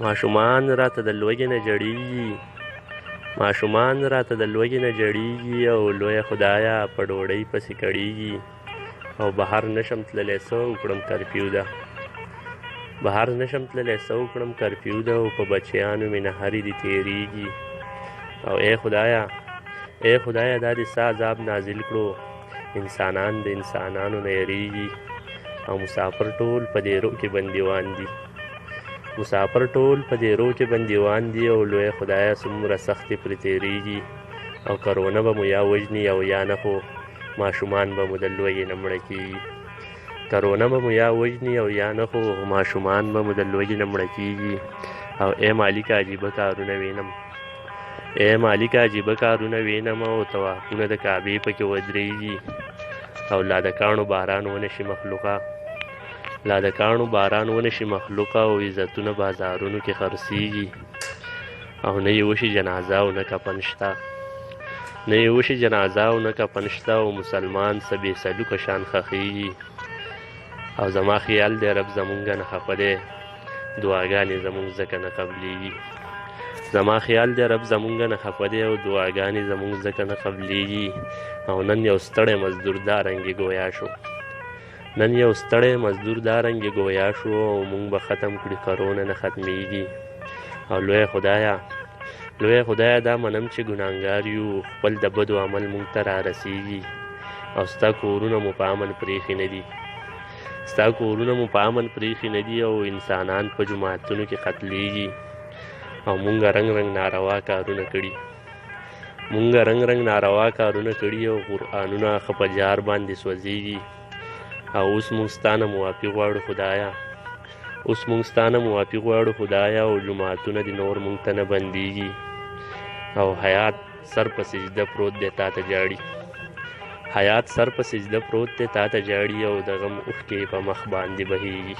ماشومان راته د لوږې نه جړېږي، ماشومان راته د لوږې نه جړېږي او لویه خدایه په ډوډۍ پسې کړېږي. او بهر نشم تللی څه وکړم کرفیو ده، بهر نشم تللی څه وکړم کرفیو ده، او په بچیانو مې نهرې دي تېرېږي. او ای خدایه، ای خدایه دا دې څه عذاب نازل کړو، انسانان د انسانانو نه یریږي. او مسافر ټول په دیرو کې بندیوان دي، مسافر ټول په دیرو کې بندیوان دي. او لویه خدایه څومره سختې پرې تېرېږي. او کرونه به مو یا وژني او یا نه، خو ماشومان به مو د لوږې نه مړه کېږي. کرونه به مو یا وژني او یا نه، خو ماشومان به مو د لوږې نه مړه کېږي. او ای مالکه عجیبه کارونه وینم، ای مالکه عجیبه کارونه وینم، او طوافونه د کعبې پکې ودرېږي. او لا د کاڼو باران ونه شي مخلوقه، لا د کاڼو باران ونه شي مخلوقه، او عزتونه بازارونو کې خرڅېږي. او نه یې وشي جنازه او نه کفن شته، نه یې وشي جنازه او نه کفن شته، او مسلمان څه بې سلوکه شان ښخېږي. او زما خیال دی رب زمونږ نه خفه دی، دعاګانې زمونږ ځکه نه قبلېږي. زما خیال دی رب زمونږ نه خفه دی، او دعاګانې زمونږ ځکه نه قبلېږي. او نن یو ستړی مزدور دا رنګې ګویا شو، نن یو ستړی مزدور دا رنګې ګویا شو، او مونږ به ختم کړي کرونه نه ختمېږي. او لویه خدایه، لویه خدایه دا منم چې ګناهګار یو، خپل د بدو عمل مونږ ته را رسېږي. او ستا کورونه مو په امن پرېښي نه دي، ستا کورونه مو په امن پرېښي نه دي، او انسانان په جوماتونو کې قتلېږي. او مونږه رنګ رنګ ناروا کارونه کړي، مونږه رنګ رنګ ناروا کارونه کړي، او قرآنونه ښه په جار باندې سوځېږي. او اوس مونږ ستا نه معافي غواړو خدایه، اوس مونږ ستا نه معافي غواړو خدایه، او جوماتونه دې نور مونږ ته نه بندېږي. او حیات سر په سجده پروت دی تا ته جاړي، حیات سر په سجده پروت دی تا ته جاړي، او د غم اوښکې په مخ باندې بهېږي.